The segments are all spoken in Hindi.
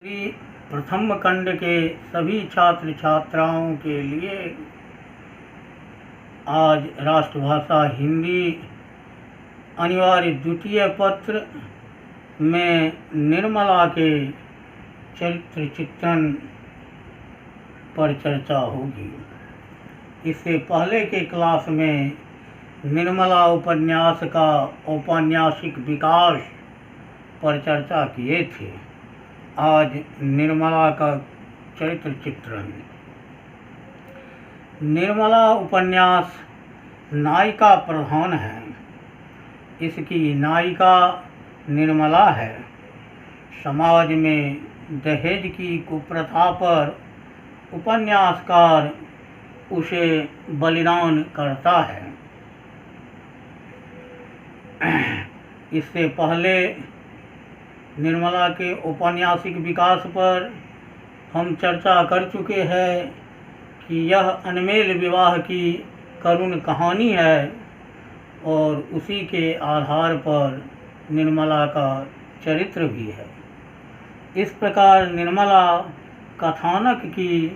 प्रथम खंड के सभी छात्र छात्राओं के लिए आज राष्ट्रभाषा हिंदी अनिवार्य द्वितीय पत्र में निर्मला के चरित्र चित्रण पर चर्चा होगी। इससे पहले के क्लास में निर्मला उपन्यास का औपन्यासिक विकास पर चर्चा किए थे। आज निर्मला का चरित्र चित्रण। निर्मला उपन्यास नायिका प्रधान है। इसकी नायिका निर्मला है। समाज में दहेज की कुप्रथा पर उपन्यासकार उसे बलिदान करता है। इससे पहले निर्मला के औपन्यासिक विकास पर हम चर्चा कर चुके हैं कि यह अनमेल विवाह की करुण कहानी है और उसी के आधार पर निर्मला का चरित्र भी है। इस प्रकार निर्मला कथानक की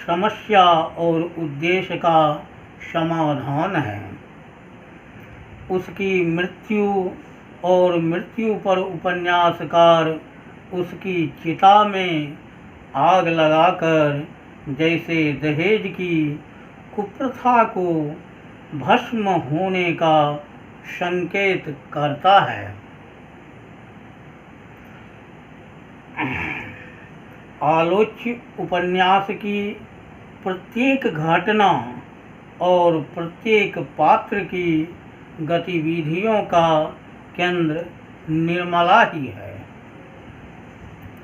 समस्या और उद्देश्य का समाधान है। उसकी मृत्यु और मृत्यु पर उपन्यासकार उसकी चिता में आग लगाकर जैसे दहेज की कुप्रथा को भस्म होने का संकेत करता है। आलोच्य उपन्यास की प्रत्येक घटना और प्रत्येक पात्र की गतिविधियों का केंद्र निर्मला ही है।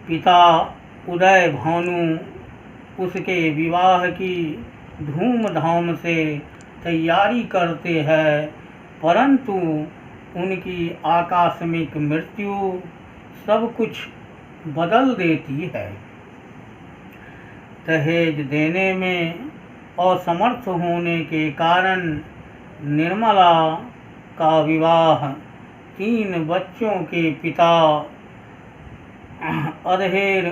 पिता उदय भानु उसके विवाह की धूमधाम से तैयारी करते हैं, परंतु उनकी आकस्मिक मृत्यु सब कुछ बदल देती है। दहेज देने में असमर्थ होने के कारण निर्मला का विवाह 3 बच्चों के पिता अधेर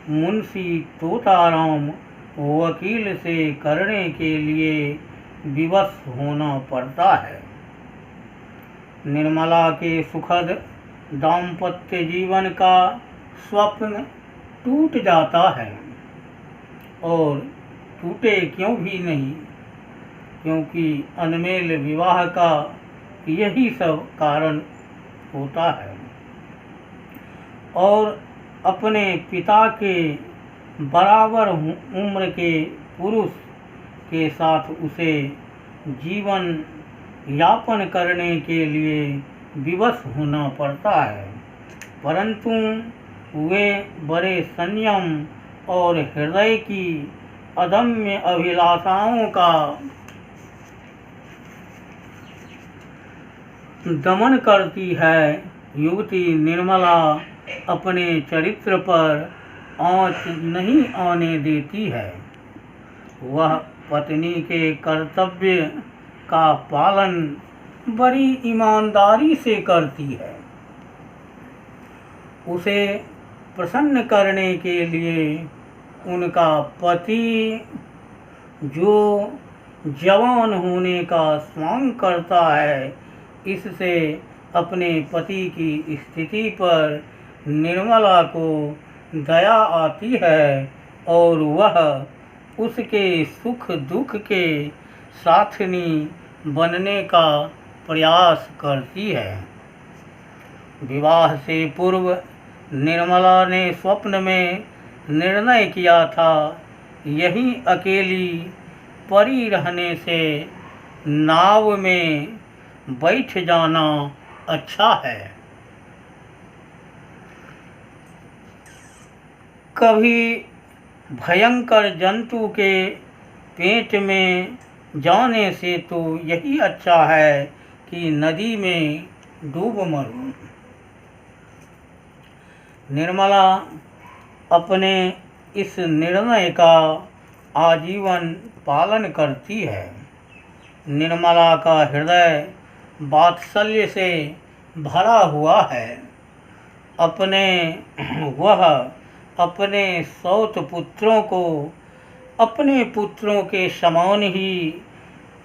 मुंशी तोताराम वकील से करने के लिए विवश होना पड़ता है। निर्मला के सुखद दाम्पत्य जीवन का स्वप्न टूट जाता है और टूटे क्यों भी नहीं, क्योंकि अनमेल विवाह का यही सब कारण होता है। और अपने पिता के बराबर उम्र के पुरुष के साथ उसे जीवन यापन करने के लिए विवश होना पड़ता है, परंतु वे बड़े संयम और हृदय की अदम्य अभिलाषाओं का दमन करती है। युवती निर्मला अपने चरित्र पर आँच नहीं आने देती है। वह पत्नी के कर्तव्य का पालन बड़ी ईमानदारी से करती है। उसे प्रसन्न करने के लिए उनका पति जो जवान होने का स्वांग करता है, इससे अपने पति की स्थिति पर निर्मला को दया आती है और वह उसके सुख दुख के साथनी बनने का प्रयास करती है। विवाह से पूर्व निर्मला ने स्वप्न में निर्णय किया था, यही अकेली पड़ी रहने से नाव में बैठ जाना अच्छा है। कभी भयंकर जंतु के पेट में जाने से तो यही अच्छा है कि नदी में डूब मरूं। निर्मला अपने इस निर्णय का आजीवन पालन करती है। निर्मला का हृदय वात्सल्य से भरा हुआ है। अपने वह अपने सौत पुत्रों को अपने पुत्रों के समान ही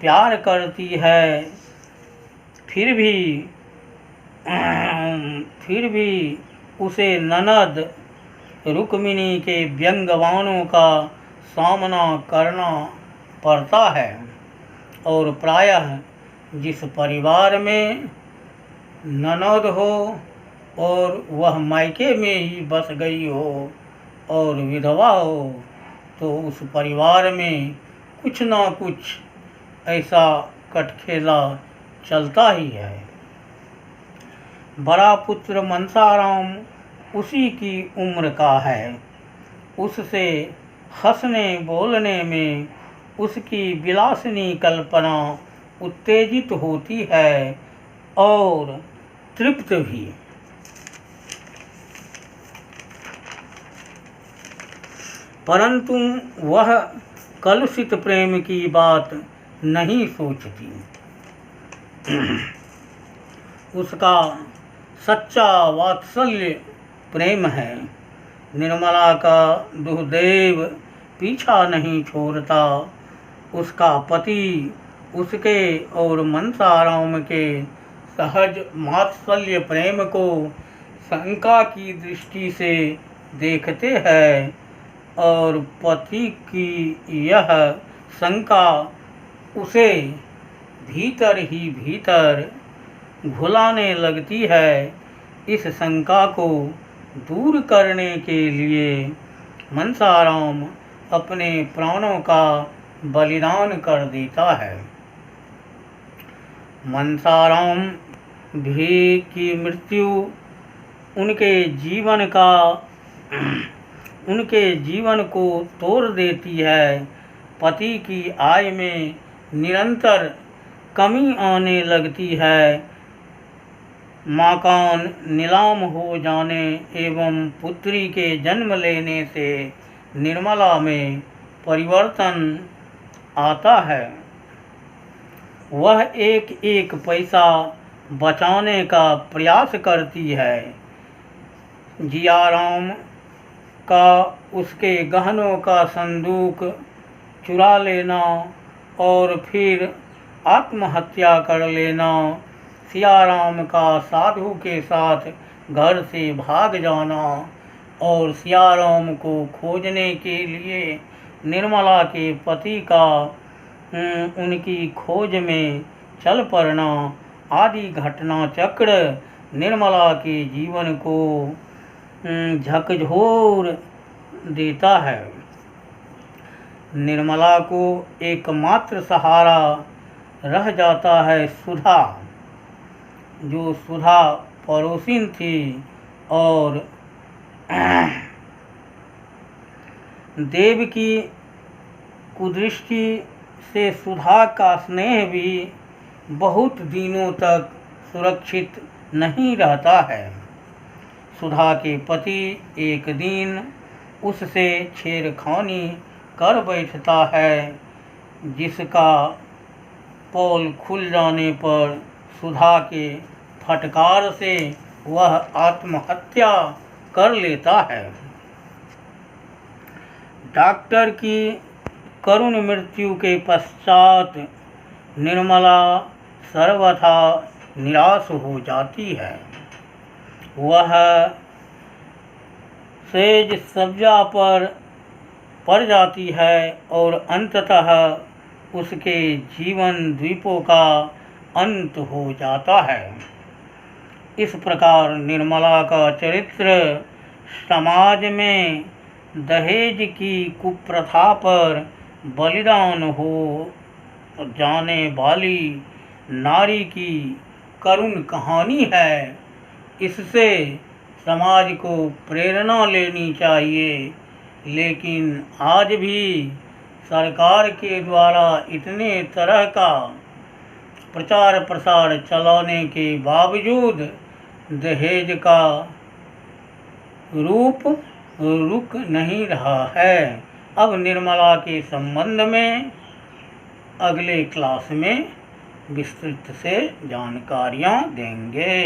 प्यार करती है, फिर भी उसे ननद रुक्मिणी के व्यंग्यवाणों का सामना करना पड़ता है। और प्रायः जिस परिवार में ननद हो और वह मायके में ही बस गई हो और विधवा हो, तो उस परिवार में कुछ ना कुछ ऐसा कटखेला चलता ही है। बड़ा पुत्र मनसाराम उसी की उम्र का है। उससे हंसने बोलने में उसकी विलासिनी कल्पना उत्तेजित होती है और तृप्त भी। परंतु वह कलुषित प्रेम की बात नहीं सोचती। उसका सच्चा वात्सल्य प्रेम है। निर्मला का दुर्दैव पीछा नहीं छोड़ता। उसका पति उसके और मनसाराम के सहज वात्सल्य प्रेम को शंका की दृष्टि से देखते हैं और पति की यह शंका उसे भीतर ही भीतर घुलाने लगती है। इस शंका को दूर करने के लिए मनसाराम अपने प्राणों का बलिदान कर देता है। मनसाराम भी की मृत्यु उनके जीवन को तोड़ देती है। पति की आय में निरंतर कमी आने लगती है। मकान नीलाम हो जाने एवं पुत्री के जन्म लेने से निर्मला में परिवर्तन आता है। वह एक एक पैसा बचाने का प्रयास करती है। जियाराम का उसके गहनों का संदूक चुरा लेना और फिर आत्महत्या कर लेना, सियाराम का साधु के साथ घर से भाग जाना और सियाराम को खोजने के लिए निर्मला के पति का उनकी खोज में चल पड़ना आदि घटना चक्र निर्मला के जीवन को झकझोर देता है। निर्मला को एकमात्र सहारा रह जाता है सुधा, जो सुधा पड़ोसिन थी और देव की कुदृष्टि से सुधा का स्नेह भी बहुत दिनों तक सुरक्षित नहीं रहता है। सुधा के पति एक दिन उससे छेड़खानी कर बैठता है, जिसका पोल खुल जाने पर सुधा के फटकार से वह आत्महत्या कर लेता है। डॉक्टर की करुण मृत्यु के पश्चात निर्मला सर्वथा निराश हो जाती है। वह सेज सज्जा पर पड़ जाती है और अंततः उसके जीवन द्वीपों का अंत हो जाता है। इस प्रकार निर्मला का चरित्र समाज में दहेज की कुप्रथा पर बलिदान हो जाने वाली नारी की करुण कहानी है। इससे समाज को प्रेरणा लेनी चाहिए, लेकिन आज भी सरकार के द्वारा इतने तरह का प्रचार प्रसार चलाने के बावजूद दहेज का रूप रुक नहीं रहा है। अब निर्मला के संबंध में अगले क्लास में विस्तृत से जानकारियाँ देंगे।